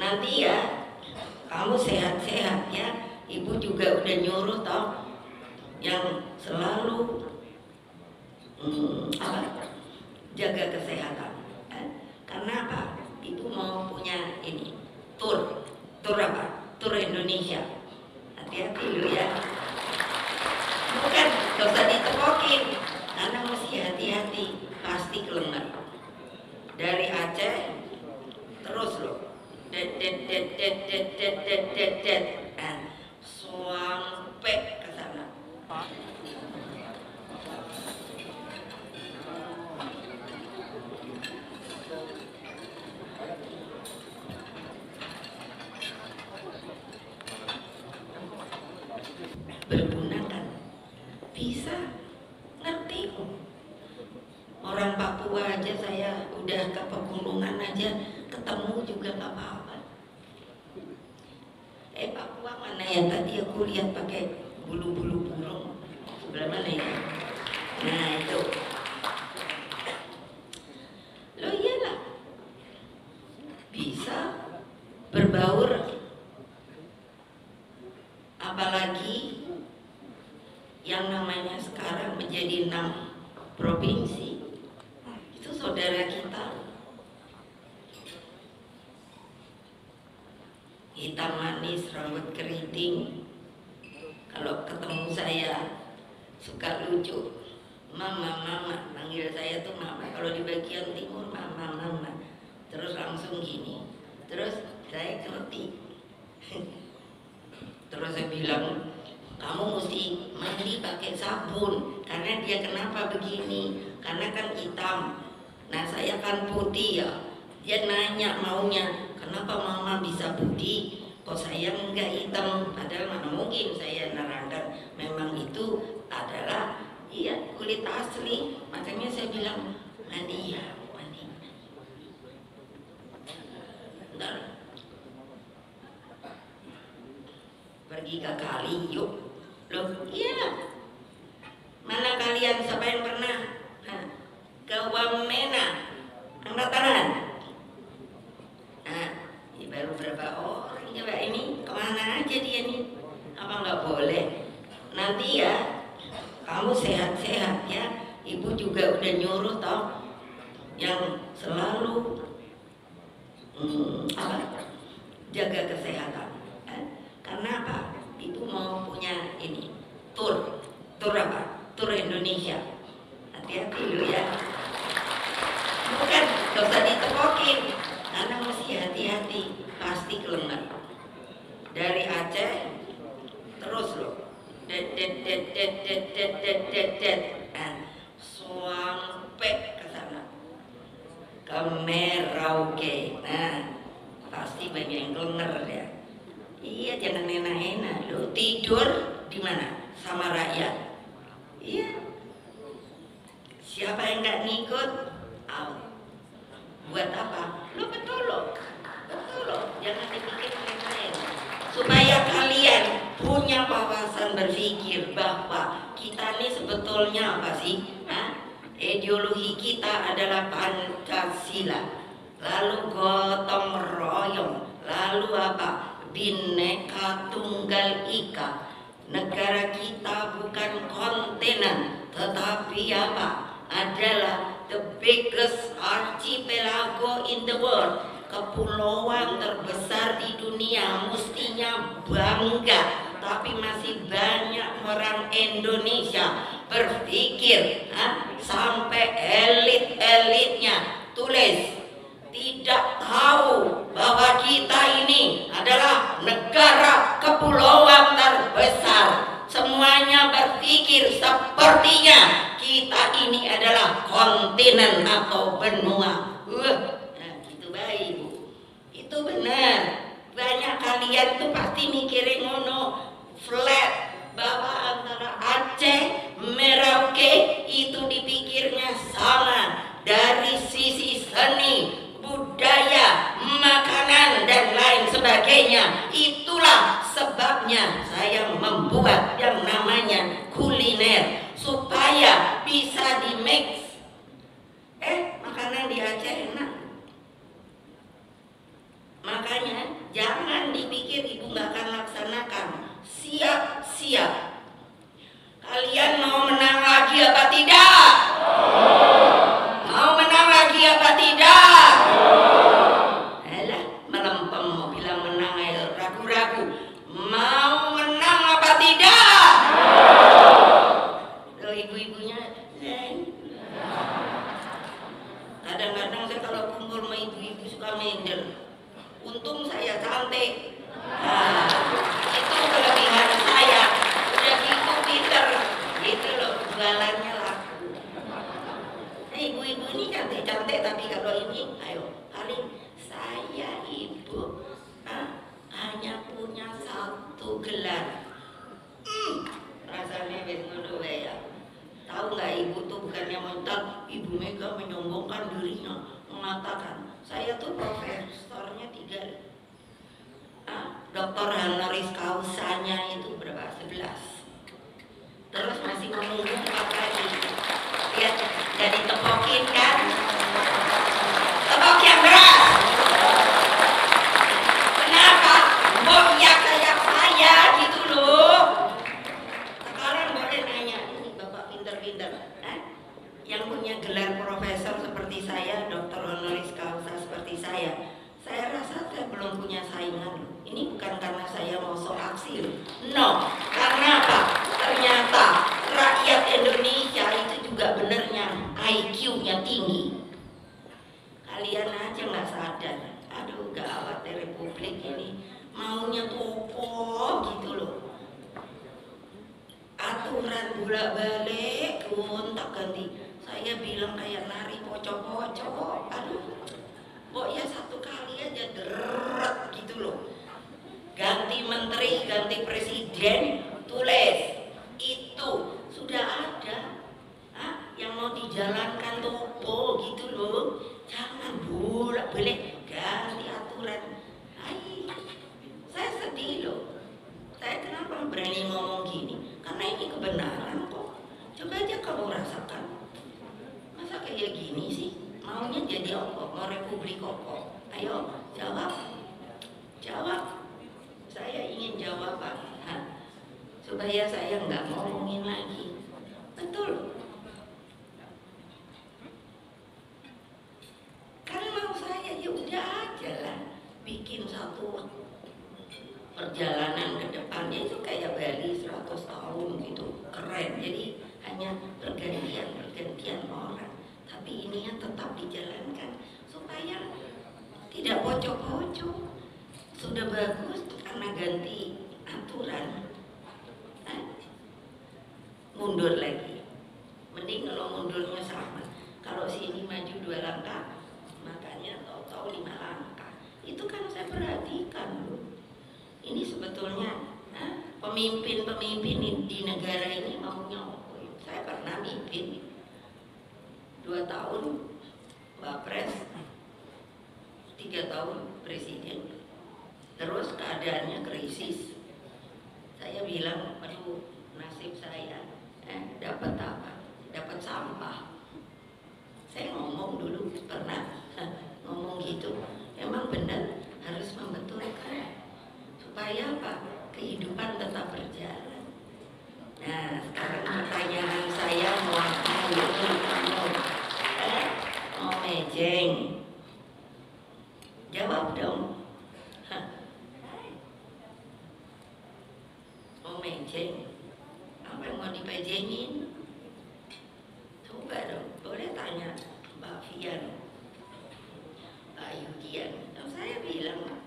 nanti ya kamu sehat-sehat ya. Ibu juga udah nyuruh toh yang selalu jaga kesehatan. Karena apa? Ibu mau punya ini tur apa? Tur Indonesia. Hati-hati lu ya. Bukan, gak usah ditepokin, karena mesti hati-hati, pasti kelengar. Dari Aceh terus loh, sampai ke sana. Berguna kan? Bisa, ngerti kok. Orang Papua aja saya udah ke pegunungan aja ketemu juga gak apa-apa. Papua mana ya tadi aku lihat pakai bulu-bulu burung sebelah mana ya? Nah itu. Loh iyalah, bisa berbaur, apalagi yang namanya sekarang menjadi 6 provinsi. Itu saudara kita, hitam manis, rambut keriting. Kalau ketemu saya suka lucu, mama, panggil saya tuh mama. Kalau di bagian timur mama, terus langsung gini. Terus saya ngerti. Terus saya bilang, kamu mesti mandi pakai sabun. Karena dia kenapa begini? Karena kan hitam. Nah saya kan putih ya. Dia nanya maunya, kenapa mama bisa putih? Kok saya enggak hitam? Padahal mana mungkin saya nerangkan memang itu adalah kulit asli. Makanya saya bilang mandi ya, mandi. Bentar. Pergi ke kali yuk. Loh iya. Mana kalian siapa yang pernah ke Wamena? Angkat tangan. Baru berapa orang coba ini, kemana aja dia nih? Apa nggak boleh? Nanti ya kamu sehat-sehat ya. Ibu juga udah nyuruh toh yang selalu jaga kesehatan. Karena apa? Ibu mau punya ini tur apa? Tur Indonesia. Hati-hati lu ya. Bukan, gak usah ditepokin, karena mesti hati-hati, pasti kelengar. Dari Aceh terus loh, sampai ke sana, ke Merauke. Nah pasti banyak yang kelengar ya. Iya, jangan enak-enak lo tidur di mana sama rakyat. Iya, siapa yang nggak ngikut? Buat apa? Lo betul loh, jangan dipikir main-main. Supaya kalian punya wawasan berpikir bahwa kita ini sebetulnya apa sih? Ideologi kita adalah Pancasila, lalu gotong royong, lalu apa? Bhinneka Tunggal Ika. Negara kita bukan kontenan, tetapi apa? Adalah the biggest archipelago in the world. Kepulauan terbesar di dunia, mestinya bangga. Tapi masih banyak orang Indonesia berpikir sampai elit-elitnya tulis tidak tahu bahwa kita ini adalah negara kepulauan terbesar. Semuanya berpikir sepertinya kita ini adalah kontinen atau benua. Gitu baik Bu. Itu benar. Banyak kalian tuh pasti mikirin ngono, flat, bahwa antara Aceh, Merauke itu dipikirnya sama dari sisi seni, budaya, makanan dan lain sebagainya. Itulah sebabnya saya membuat yang namanya kuliner supaya bisa di-mix. Makanan di Aceh enak. Makanya juga akan laksanakan. Siap-siap. Kalian mau menang lagi apa tidak? Mau menang lagi apa tidak? Alah, melempem mau bilang menang aja, ragu-ragu. Mau menang apa tidak? Loh, ibu-ibunya kadang-kadang saya kalau kumpul sama ibu-ibu suka minder. Untung saya cantik. Nah, itu kelebihan saya. Udah gitu pinter, gitu loh, jualannya laku. Nah, ibu-ibu ini cantik-cantik, tapi kalau ini, ayo, paling saya ibu hanya punya satu gelar. Rasanya begitu ya. Tahu nggak, ibu tuh bukannya mental, Ibu Mega menyombongkan dirinya, mengatakan saya tuh profesornya 3, doktor honoris causanya itu berapa? 11. Terus masih menunggu 4 lagi. Lihat, jadi tepokin kan? Tepok yang beras. Kenapa? Mau ya kayak saya gitu loh. Sekarang boleh nanya, ini bapak pinter-pinter, yang punya gelar profesor seperti saya, doktor honoris causa seperti saya rasa saya belum punya saingan. Ini bukan karena saya mau sok aksi, no. Karena apa? Ternyata rakyat Indonesia itu juga benernya IQ-nya tinggi. Kalian aja nggak sadar. Aduh, gawat Republik ini maunya topo gitu loh. Aturan bolak-balik gonta-ganti. Saya bilang kayak nari pocok-pocok. Aduh, pokoknya satu kali aja deret gitu loh. Ganti menteri, ganti presiden, tulis itu sudah ada. Yang mau dijalankan topo gitu loh. Jangan bolak-balik ganti aturan. Saya sedih loh. Saya kenapa berani ngomong gini? Karena ini kebenaran kok. Coba aja kamu rasakan. Masa kayak gini sih? Maunya jadi apa? Mau republik apa? Ayo jawab. Jawab. Saya ingin jawaban. Supaya saya nggak ngomongin lagi. Betul. Karena mau saya ya udah aja lah. Bikin satu perjalanan ke depannya itu kayak Bali 100 tahun gitu, keren. Jadi hanya pergantian orang, tapi ininya tetap dijalankan supaya tidak pocok-pocok. Sudah bagus karena ganti aturan, mundur lagi. Mending kalau mundurnya sama. Kalau sini maju 2 langkah, makanya tahu-tahu 5 langkah. Itu kan saya perhatikan loh. Ini sebetulnya pemimpin di negara ini maunya apa? Saya pernah mimpin 2 tahun Wapres, 3 tahun presiden. Terus keadaannya krisis. Saya bilang, aduh nasib saya dapat apa? Dapat sampah. Saya ngomong dulu pernah ngomong gitu. Emang benar harus membetulkan supaya apa? Kehidupan tetap berjalan. Nah, sekarang pertanyaan saya mau mejeng. Jawab dong. Mau mejeng. Apa yang mau dipejengin? Coba dong, boleh tanya Mbak Fian, Pak Yudian. Saya bilang